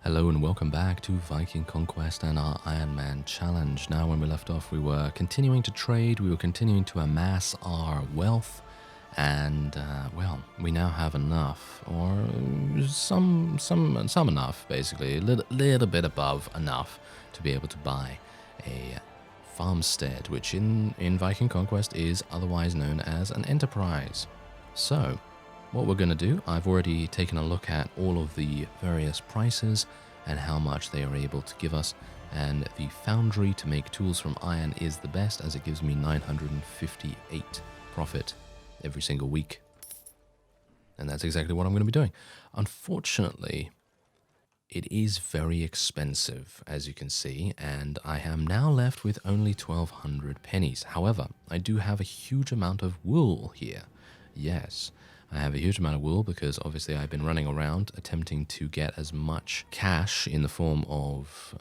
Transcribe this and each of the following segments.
Hello and welcome back to Viking Conquest and our Ironman challenge. Now, when we left off, we were continuing to trade, we were continuing to amass our wealth, and, well, we now have enough, or some enough, basically, a little bit above enough to be able to buy a farmstead, which in Viking Conquest is otherwise known as an enterprise. So, what we're going to do, I've already taken a look at all of the various prices and how much they are able to give us, and the foundry to make tools from iron is the best, as it gives me 958 profit every single week. And that's exactly what I'm going to be doing. Unfortunately, it is very expensive, as you can see, and I am now left with only 1,200 pennies. However, I do have a huge amount of wool here. Yes, I have a huge amount of wool because obviously I've been running around attempting to get as much cash in the form of,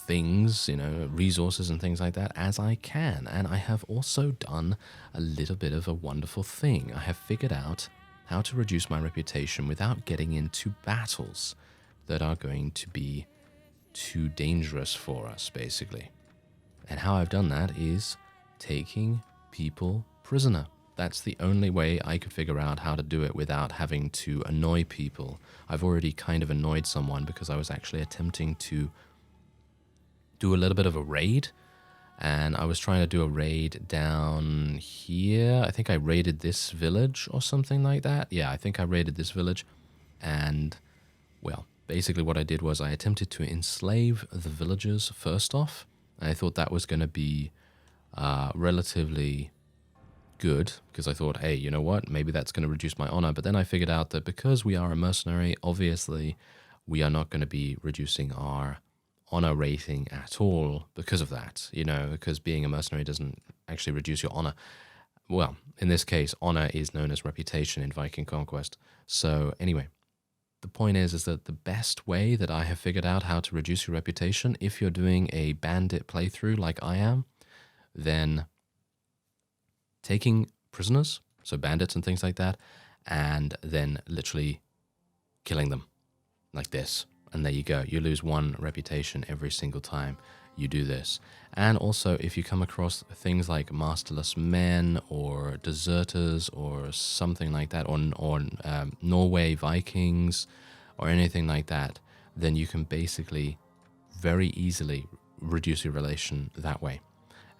things, resources and things like that as I can. And I have also done a little bit of a wonderful thing. I have figured out how to reduce my reputation without getting into battles that are going to be too dangerous for us, basically. And how I've done that is taking people prisoner. That's the only way I could figure out how to do it without having to annoy people. I've already kind of annoyed someone because I was actually attempting to do a little bit of a raid, and I was trying to do a raid down here. I think I raided this village or something like that. Yeah, I think I raided this village, and, well, basically what I did was I attempted to enslave the villagers first off, and I thought that was going to be relatively good, because I thought, hey, you know what, maybe that's going to reduce my honor. But then I figured out that because we are a mercenary, obviously we are not going to be reducing our honor rating at all because of that, because being a mercenary doesn't actually reduce your honor. Well, in this case, honor is known as reputation in Viking Conquest. So anyway, the point is that the best way that I have figured out how to reduce your reputation, if you're doing a bandit playthrough like I am, then taking prisoners, so bandits and things like that, and then literally killing them like this. And there you go. You lose 1 reputation every single time you do this. And also, if you come across things like masterless men or deserters or something like that, or Norway Vikings or anything like that, then you can basically very easily reduce your relation that way.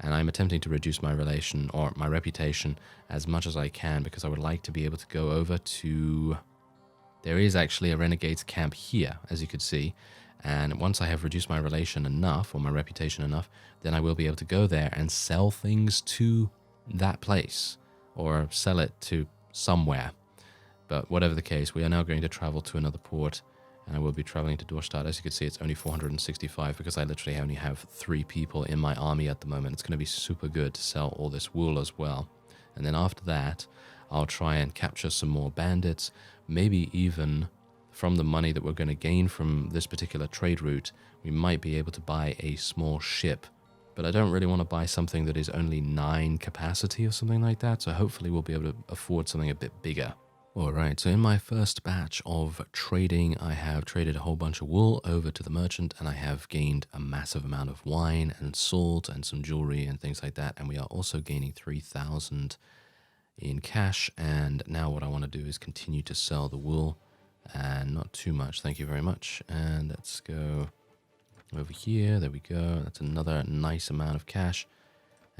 And I'm attempting to reduce my relation or my reputation as much as I can, because I would like to be able to go over to... There is actually a Renegade's camp here, as you could see. And once I have reduced my relation enough, or my reputation enough, then I will be able to go there and sell things to that place, or sell it to somewhere. But whatever the case, we are now going to travel to another port, and I will be traveling to Dorstad. As you can see, it's only 465 because I literally only have 3 people in my army at the moment. It's going to be super good to sell all this wool as well. And then after that, I'll try and capture some more bandits, maybe even from the money that we're going to gain from this particular trade route, we might be able to buy a small ship. But I don't really want to buy something that is only 9 capacity or something like that, so hopefully we'll be able to afford something a bit bigger. Alright, so in my first batch of trading, I have traded a whole bunch of wool over to the merchant, and I have gained a massive amount of wine and salt and some jewelry and things like that, and we are also gaining 3,000 in cash. And now what I want to do is continue to sell the wool, and not too much, thank you very much. And let's go over here, there we go, that's another nice amount of cash,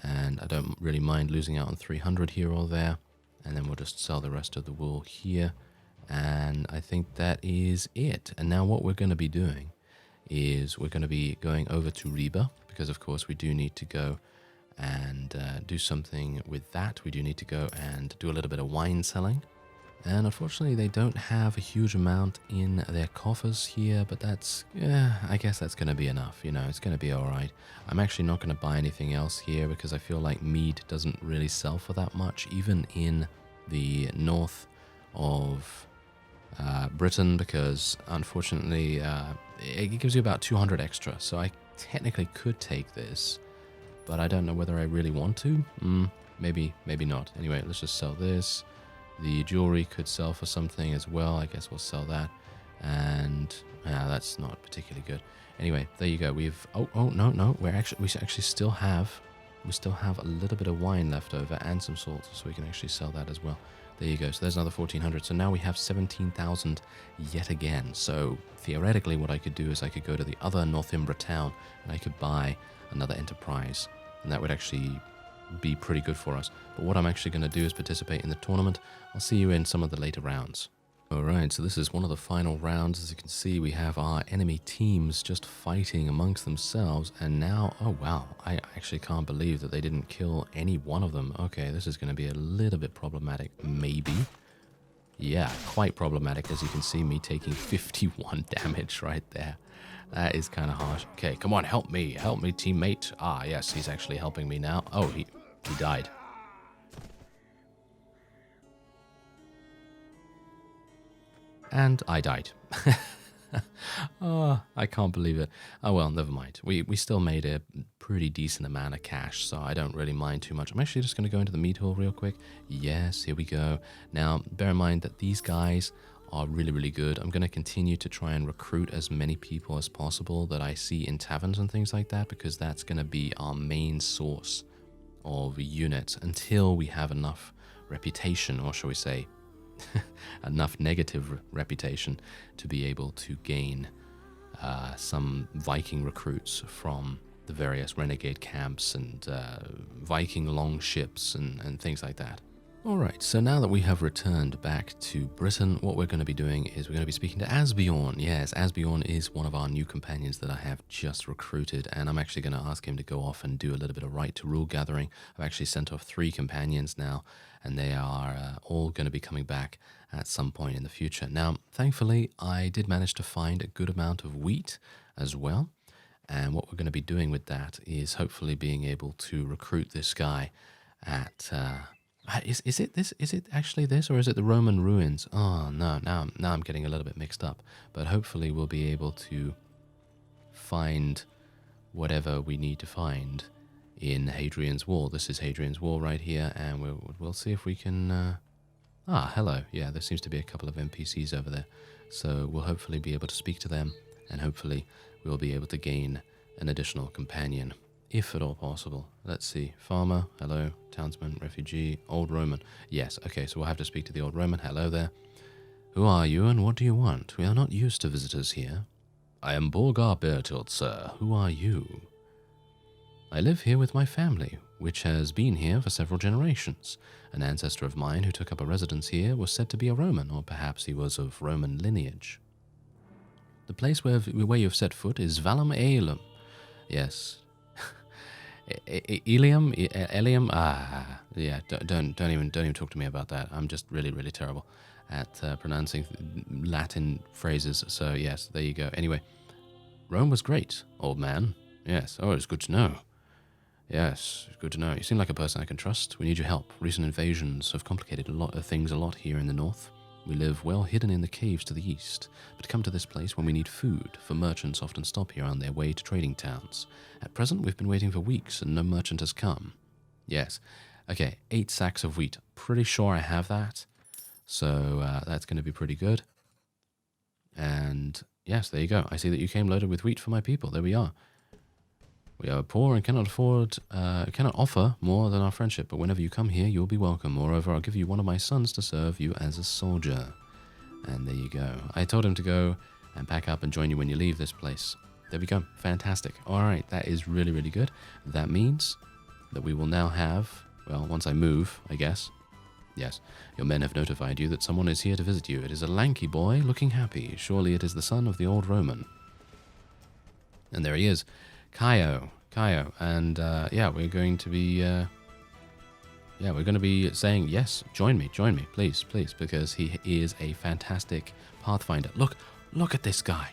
and I don't really mind losing out on 300 here or there. And then we'll just sell the rest of the wool here. And I think that is it. And now what we're going to be doing is we're going to be going over to Reba, because of course we do need to go and do something with that. We do need to go and do a little bit of wine selling. And unfortunately they don't have a huge amount in their coffers here, but that's, yeah, I guess that's going to be enough, it's going to be alright. I'm actually not going to buy anything else here because I feel like mead doesn't really sell for that much, even in the north of Britain, because unfortunately it gives you about 200 extra, so I technically could take this, but I don't know whether I really want to. Maybe not. Anyway, let's just sell this. The jewelry could sell for something as well. I guess we'll sell that. And Yeah, that's not particularly good. Anyway, there you go. We've... Oh, no. We actually still have... We still have a little bit of wine left over and some salt, so we can actually sell that as well. There you go. So there's another 1,400. So now we have 17,000 yet again. So theoretically, what I could do is I could go to the other Northumbria town and I could buy another enterprise. And that would actually be pretty good for us. But what I'm actually going to do is participate in the tournament. I'll see you in some of the later rounds. Alright, so this is one of the final rounds. As you can see, we have our enemy teams just fighting amongst themselves, and now, oh wow, I actually can't believe that they didn't kill any one of them. Okay, this is going to be a little bit problematic, maybe. Yeah, quite problematic, as you can see me taking 51 damage right there. That is kind of harsh. Okay, come on, help me, teammate. Ah, yes, he's actually helping me now. Oh, he died. And I died. Oh, I can't believe it. Oh well, never mind. We still made a pretty decent amount of cash, so I don't really mind too much. I'm actually just going to go into the meat hall real quick. Yes, here we go. Now, bear in mind that these guys are really, really good. I'm going to continue to try and recruit as many people as possible that I see in taverns and things like that, because that's going to be our main source of units until we have enough reputation, or shall we say, enough negative reputation to be able to gain some Viking recruits from the various renegade camps and Viking longships and things like that. Alright, so now that we have returned back to Britain, what we're going to be doing is we're going to be speaking to Asbjorn. Yes, Asbjorn is one of our new companions that I have just recruited, and I'm actually going to ask him to go off and do a little bit of right to rule gathering. I've actually sent off 3 companions now, and they are all going to be coming back at some point in the future. Now, thankfully, I did manage to find a good amount of wheat as well, and what we're going to be doing with that is hopefully being able to recruit this guy at... Is it this? Is it actually this, or is it the Roman ruins? Oh no! Now I'm getting a little bit mixed up. But hopefully we'll be able to find whatever we need to find in Hadrian's Wall. This is Hadrian's Wall right here, and we'll see if we can. Hello. Yeah, there seems to be a couple of NPCs over there, so we'll hopefully be able to speak to them, and hopefully we'll be able to gain an additional companion, if at all possible. Let's see. Farmer, hello. Townsman, refugee, old Roman. Yes, okay, so we'll have to speak to the old Roman. Hello there. Who are you and what do you want? We are not used to visitors here. I am Borgar Bertolt, sir. Who are you? I live here with my family, which has been here for several generations. An ancestor of mine who took up a residence here was said to be a Roman, or perhaps he was of Roman lineage. The place where you have set foot is Valum Aelum. Yes. Ilium, yeah. Don't even talk to me about that. I'm just really, really terrible at pronouncing Latin phrases. So yes, there you go. Anyway, Rome was great, old man. Yes. Oh, it's good to know. Yes, good to know. You seem like a person I can trust. We need your help. Recent invasions have complicated a lot of things here in the north. We live well hidden in the caves to the east, but come to this place when we need food, for merchants often stop here on their way to trading towns. At present, we've been waiting for weeks and no merchant has come. Yes. Okay, 8 sacks of wheat. Pretty sure I have that. So that's going to be pretty good. And yes, there you go. I see that you came loaded with wheat for my people. There we are. We are poor and cannot offer more than our friendship, but whenever you come here, you'll be welcome. Moreover, I'll give you one of my sons to serve you as a soldier. And there you go. I told him to go and pack up and join you when you leave this place. There we go. Fantastic. All right, that is really, really good. That means that we will now have, well, once I move, I guess. Yes, your men have notified you that someone is here to visit you. It is a lanky boy looking happy. Surely it is the son of the old Roman. And there he is. Kaio, and yeah, we're going to be saying yes. Join me, please, because he is a fantastic pathfinder. Look at this guy.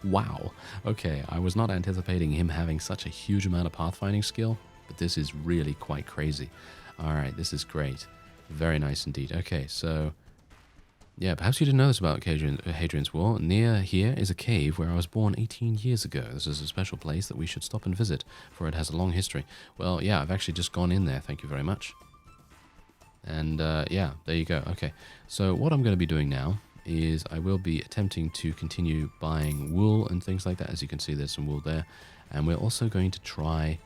Wow. Okay, I was not anticipating him having such a huge amount of pathfinding skill, but this is really quite crazy. All right, this is great, very nice indeed. Okay, so. Yeah, perhaps you didn't know this about Hadrian's Wall. Near here is a cave where I was born 18 years ago. This is a special place that we should stop and visit, for it has a long history. Well, yeah, I've actually just gone in there, thank you very much. And, yeah, there you go. Okay, so what I'm going to be doing now is I will be attempting to continue buying wool and things like that. As you can see, there's some wool there. And we're also going to try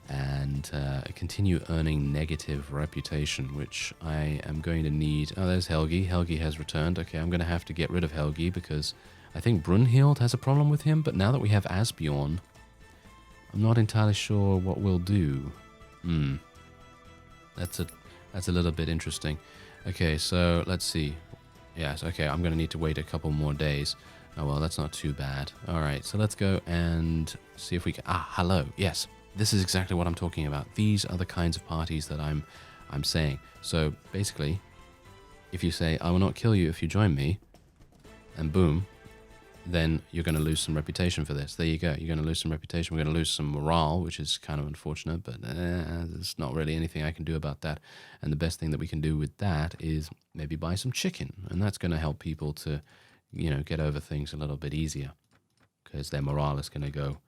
and continue earning negative reputation, which I am going to need. Oh, there's Helgi. Helgi has returned. Okay, I'm going to have to get rid of Helgi because I think Brunhild has a problem with him. But now that we have Asbjorn, I'm not entirely sure what we'll do. That's a little bit interesting. Okay, so let's see. Yes, okay, I'm going to need to wait a couple more days. Oh, well, that's not too bad. All right, so let's go and see if we can... Ah, hello. Yes, this is exactly what I'm talking about. These are the kinds of parties that I'm saying. So basically, if you say, I will not kill you if you join me, and boom, then you're going to lose some reputation for this. There you go. You're going to lose some reputation. We're going to lose some morale, which is kind of unfortunate, but there's not really anything I can do about that. And the best thing that we can do with that is maybe buy some chicken, and that's going to help people to, you know, get over things a little bit easier because their morale is going to go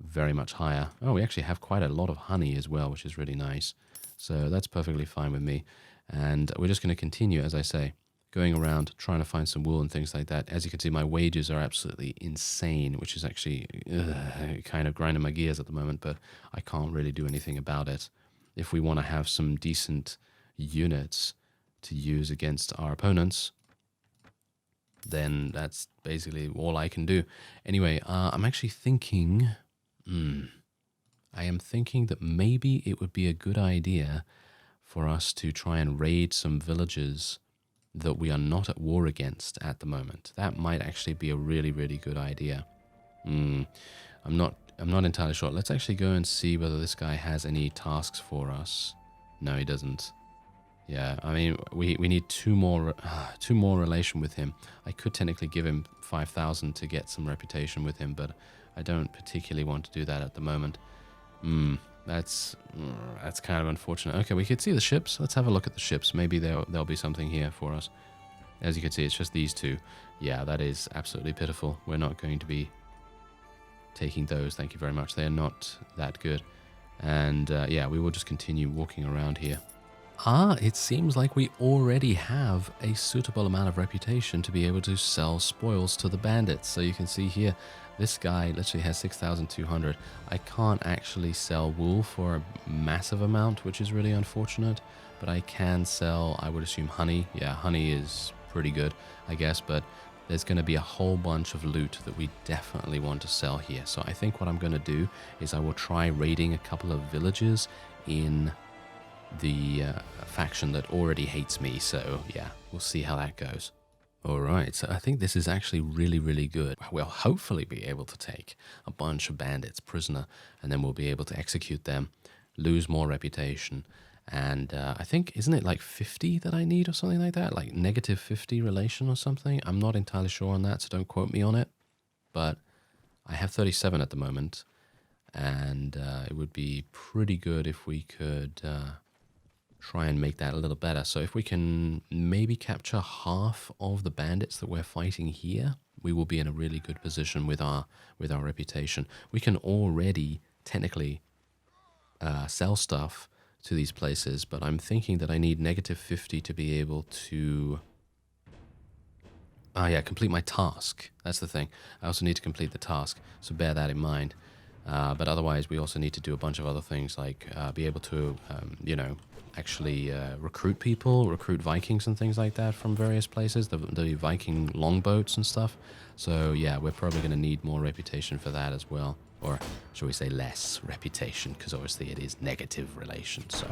very much higher. Oh, we actually have quite a lot of honey as well, which is really nice. So that's perfectly fine with me. And we're just going to continue, as I say, going around trying to find some wool and things like that. As you can see, my wages are absolutely insane, which is actually kind of grinding my gears at the moment, but I can't really do anything about it. If we want to have some decent units to use against our opponents, then that's basically all I can do. Anyway, I'm actually thinking... I am thinking that maybe it would be a good idea for us to try and raid some villages that we are not at war against at the moment. That might actually be a really, really good idea. I'm not entirely sure. Let's actually go and see whether this guy has any tasks for us. No, he doesn't. Yeah, I mean, we need two more relation with him. I could technically give him 5,000 to get some reputation with him, but I don't particularly want to do that at the moment. That's kind of unfortunate. Okay, we could see the ships. Let's have a look at the ships. Maybe there'll be something here for us. As you can see, it's just these two. Yeah, that is absolutely pitiful. We're not going to be taking those. Thank you very much. They are not that good. And yeah, we will just continue walking around here. It seems like we already have a suitable amount of reputation to be able to sell spoils to the bandits. So you can see here, this guy literally has 6,200. I can't actually sell wool for a massive amount, which is really unfortunate. But I can sell, I would assume, honey. Yeah, honey is pretty good, I guess. But there's going to be a whole bunch of loot that we definitely want to sell here. So I think what I'm going to do is I will try raiding a couple of villages in the faction that already hates me. So yeah, we'll see how that goes. Alright, so I think this is actually really, really good. We'll hopefully be able to take a bunch of bandits prisoner, and then we'll be able to execute them, lose more reputation, and I think, isn't it like 50 that I need or something like that? Like negative 50 relation or something? I'm not entirely sure on that, so don't quote me on it. But I have 37 at the moment, and it would be pretty good if we could... try and make that a little better. So if we can maybe capture half of the bandits that we're fighting here, we will be in a really good position with our reputation. We can already technically sell stuff to these places, but I'm thinking that I need negative 50 to be able to complete my task. That's the thing. I also need to complete the task, so bear that in mind. But otherwise, we also need to do a bunch of other things, like be able to, actually recruit people, recruit Vikings and things like that from various places, the Viking longboats and stuff. So yeah, we're probably going to need more reputation for that as well. Or shall we say less reputation, because obviously it is negative relation, so,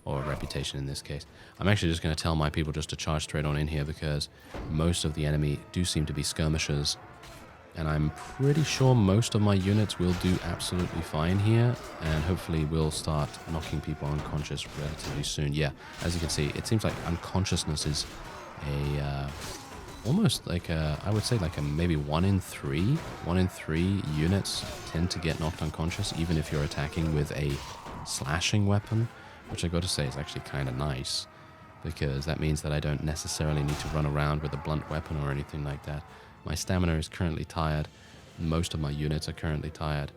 or reputation in this case. I'm actually just going to tell my people just to charge straight on in here, because most of the enemy do seem to be skirmishers. And I'm pretty sure most of my units will do absolutely fine here, and hopefully we'll start knocking people unconscious relatively soon. Yeah, as you can see, it seems like unconsciousness is almost like I would say like a maybe 1 in 3. 1 in 3 units tend to get knocked unconscious, even if you're attacking with a slashing weapon, which I got to say is actually kind of nice, because that means that I don't necessarily need to run around with a blunt weapon or anything like that. My stamina is currently tired. Most of my units are currently tired.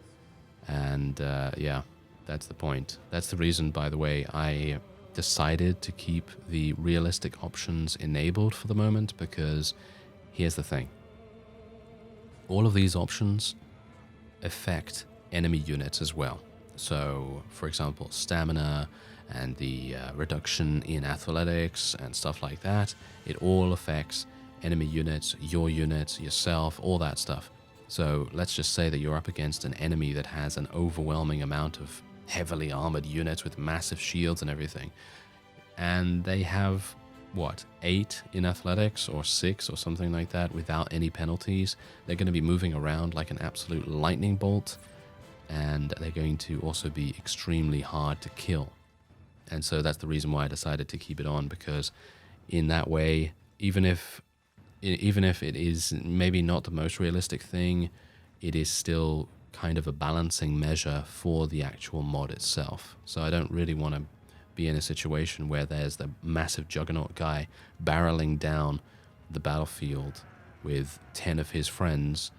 And yeah, that's the point. That's the reason, by the way, I decided to keep the realistic options enabled for the moment, because here's the thing. All of these options affect enemy units as well. So, for example, stamina and the reduction in athletics and stuff like that, it all affects enemy units, your units, yourself, all that stuff. So let's just say that you're up against an enemy that has an overwhelming amount of heavily armored units with massive shields and everything. And they have, what, 8 in athletics or 6 or something like that without any penalties. They're going to be moving around like an absolute lightning bolt. And they're going to also be extremely hard to kill. And so that's the reason why I decided to keep it on, because in that way, even if it is maybe not the most realistic thing, it is still kind of a balancing measure for the actual mod itself. So I don't really want to be in a situation where there's the massive juggernaut guy barreling down the battlefield with 10 of his friends,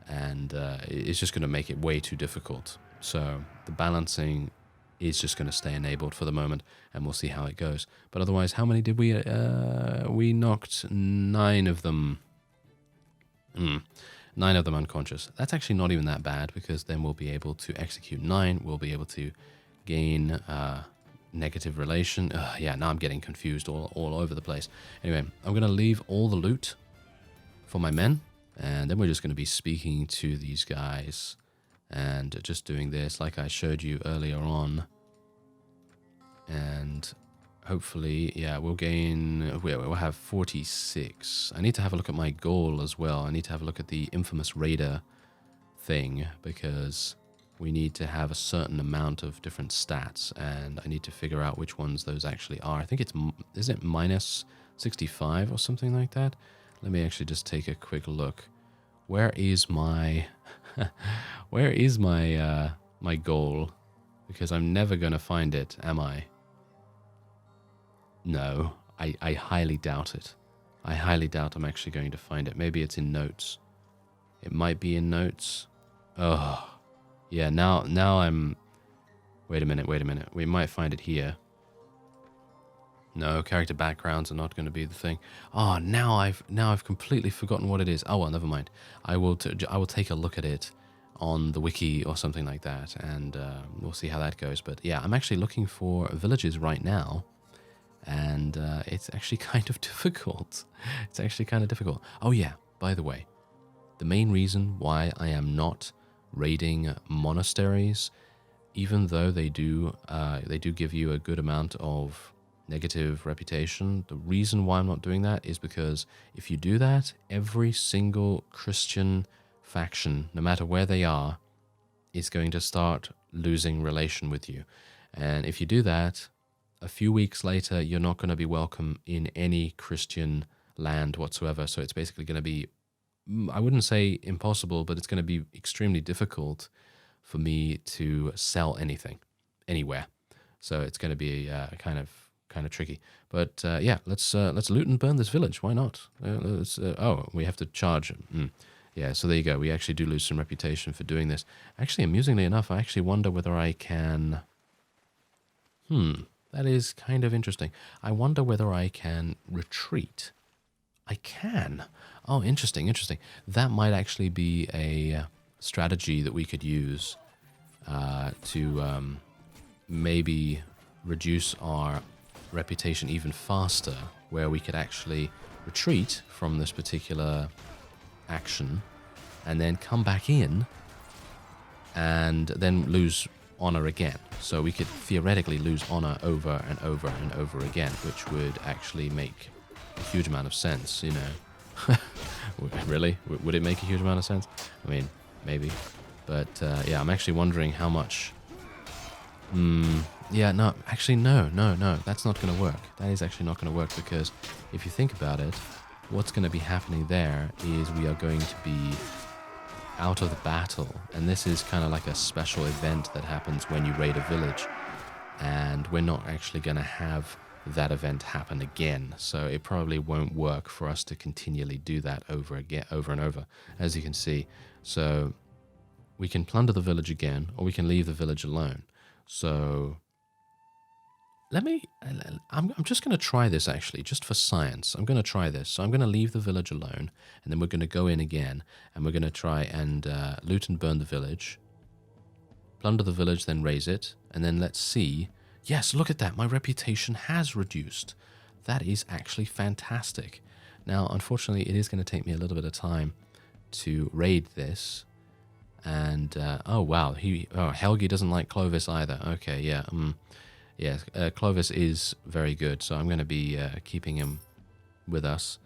and it's just going to make it way too difficult. So the balancing is just going to stay enabled for the moment, and we'll see how it goes. But otherwise, how many did we... we knocked 9 of them. 9 of them unconscious. That's actually not even that bad, because then we'll be able to execute 9. We'll be able to gain negative relation. Yeah, now I'm getting confused all over the place. Anyway, I'm going to leave all the loot for my men, and then we're just going to be speaking to these guys and just doing this like I showed you earlier on. And hopefully, yeah, we'll have 46. I need to have a look at my goal as well. I need to have a look at the infamous raider thing, because we need to have a certain amount of different stats, and I need to figure out which ones those actually are. I think is it minus 65 or something like that? Let me actually just take a quick look. Where is my my goal? Because I'm never going to find it, am I? No, I highly doubt it. I highly doubt I'm actually going to find it. Maybe it's in notes. It might be in notes. Oh, yeah, now I'm... Wait a minute. We might find it here. No, character backgrounds are not going to be the thing. Oh, now I've completely forgotten what it is. Oh well, never mind. I will take a look at it on the wiki or something like that, and we'll see how that goes. But yeah, I'm actually looking for villages right now, and it's actually kind of difficult. It's actually kind of difficult. Oh yeah, by the way, the main reason why I am not raiding monasteries, even though they do give you a good amount of negative reputation, the reason why I'm not doing that is because if you do that, every single Christian faction, no matter where they are, is going to start losing relation with you. And if you do that, a few weeks later, you're not going to be welcome in any Christian land whatsoever. So it's basically going to be, I wouldn't say impossible, but it's going to be extremely difficult for me to sell anything anywhere. So it's going to be kind of tricky. But yeah, let's loot and burn this village. Why not? Oh, we have to charge. Yeah, so there you go. We actually do lose some reputation for doing this. Actually, amusingly enough, I actually wonder whether I can... that is kind of interesting. I wonder whether I can retreat. I can. Oh, interesting. That might actually be a strategy that we could use to maybe reduce our reputation even faster, where we could actually retreat from this particular action and then come back in and then lose honor again. So we could theoretically lose honor over and over and over again, which would actually make a huge amount of sense, you know. Really? Would it make a huge amount of sense? I mean, maybe. But yeah, I'm actually wondering how much... yeah, no, actually, no, that's not going to work. That is actually not going to work, because if you think about it, what's going to be happening there is we are going to be out of the battle, and this is kind of like a special event that happens when you raid a village, and we're not actually going to have that event happen again, so it probably won't work for us to continually do that over and over, as you can see. So we can plunder the village again, or we can leave the village alone. So I'm just going to try this actually, just for science. I'm going to try this. So I'm going to leave the village alone, and then we're going to go in again, and we're going to try and loot and burn the village, plunder the village, then raise it, and then let's see. Yes, look at that. My reputation has reduced. That is actually fantastic. Now, unfortunately, it is going to take me a little bit of time to raid this. And, oh, wow. Helgi doesn't like Clovis either. Okay, yeah. Yeah, Clovis is very good, so I'm going to be keeping him with us.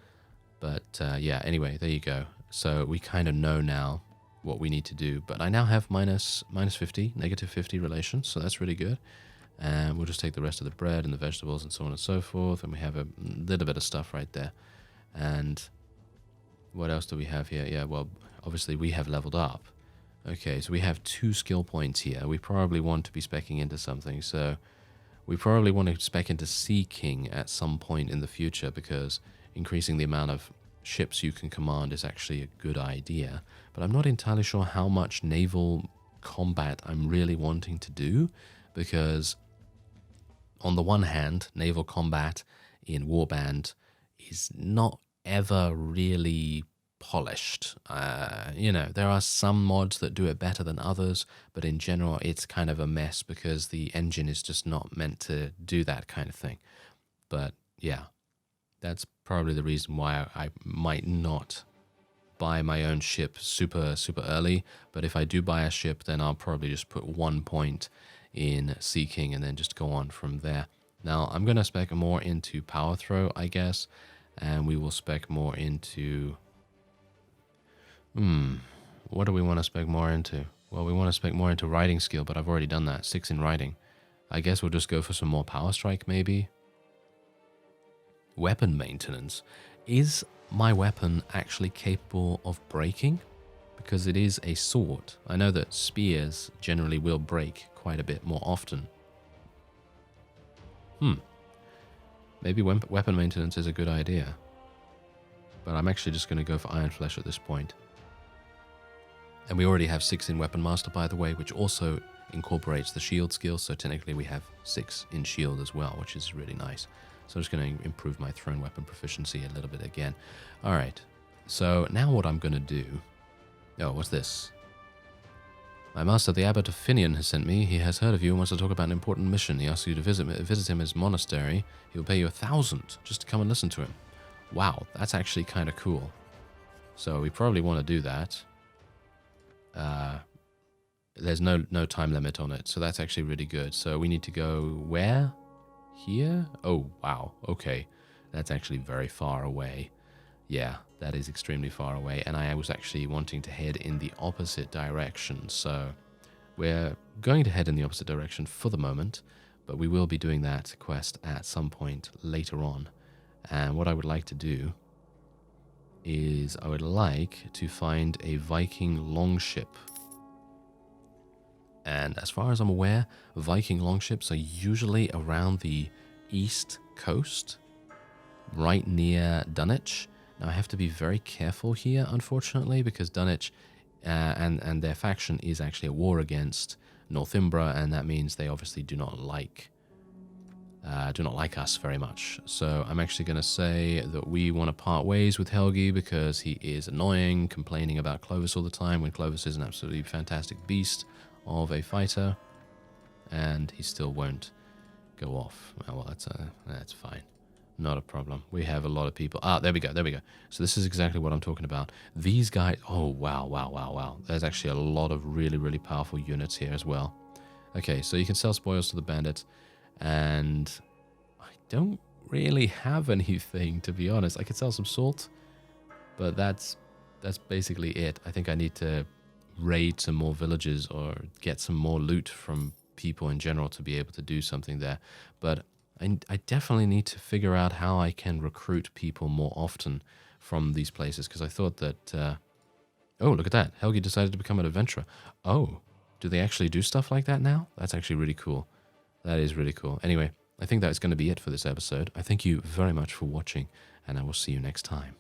But, yeah, anyway, there you go. So we kind of know now what we need to do. But I now have minus 50, negative 50 relations, so that's really good. And we'll just take the rest of the bread and the vegetables and so on and so forth. And we have a little bit of stuff right there. And what else do we have here? Yeah, well, obviously we have leveled up. Okay, so we have 2 skill points here. We probably want to be speccing into something. So we probably want to spec into Sea King at some point in the future, because increasing the amount of ships you can command is actually a good idea. But I'm not entirely sure how much naval combat I'm really wanting to do, because on the one hand, naval combat in Warband is not ever really polished. There are some mods that do it better than others, but in general, it's kind of a mess because the engine is just not meant to do that kind of thing. But yeah, that's probably the reason why I might not buy my own ship super early. But if I do buy a ship, then I'll probably just put 1 point in Sea King and then just go on from there. Now, I'm going to spec more into Power Throw, I guess, and we will spec more into... what do we want to spec more into? Well, we want to spec more into Riding Skill, but I've already done that, 6 in Riding. I guess we'll just go for some more Power Strike, maybe? Weapon maintenance. Is my weapon actually capable of breaking? Because it is a sword. I know that spears generally will break quite a bit more often. Maybe weapon maintenance is a good idea. But I'm actually just going to go for Iron Flesh at this point. And we already have 6 in Weapon Master, by the way, which also incorporates the shield skill. So technically we have 6 in shield as well, which is really nice. So I'm just going to improve my thrown weapon proficiency a little bit again. All right. So now what I'm going to do... Oh, what's this? My master, the Abbot of Finian, has sent me. He has heard of you and wants to talk about an important mission. He asks you to visit him at his monastery. He will pay you 1,000 just to come and listen to him. Wow, that's actually kind of cool. So we probably want to do that. There's no time limit on it, so that's actually really good. So we need to go where? Here? Oh, wow. Okay. That's actually very far away. Yeah, that is extremely far away. And I was actually wanting to head in the opposite direction. So we're going to head in the opposite direction for the moment, but we will be doing that quest at some point later on. And what I would like to do is I would like to find a Viking longship. And as far as I'm aware, Viking longships are usually around the east coast, right near Dunwich. Now I have to be very careful here, unfortunately, because Dunwich and their faction is actually at war against Northumbria, and that means they obviously do not like us very much. So I'm actually going to say that we want to part ways with Helgi because he is annoying, complaining about Clovis all the time when Clovis is an absolutely fantastic beast of a fighter, and he still won't go off. Well, that's fine. Not a problem. We have a lot of people. There we go. So this is exactly what I'm talking about. These guys, oh, wow. There's actually a lot of really powerful units here as well. Okay, so you can sell spoils to the bandits, and I don't really have anything, to be honest. I could sell some salt, but that's basically it. I think I need to raid some more villages or get some more loot from people in general to be able to do something there. But I definitely need to figure out how I can recruit people more often from these places, because I thought that... oh, look at that. Helgi decided to become an adventurer. Oh, do they actually do stuff like that now? That's actually really cool. That is really cool. Anyway, I think that's going to be it for this episode. I thank you very much for watching, and I will see you next time.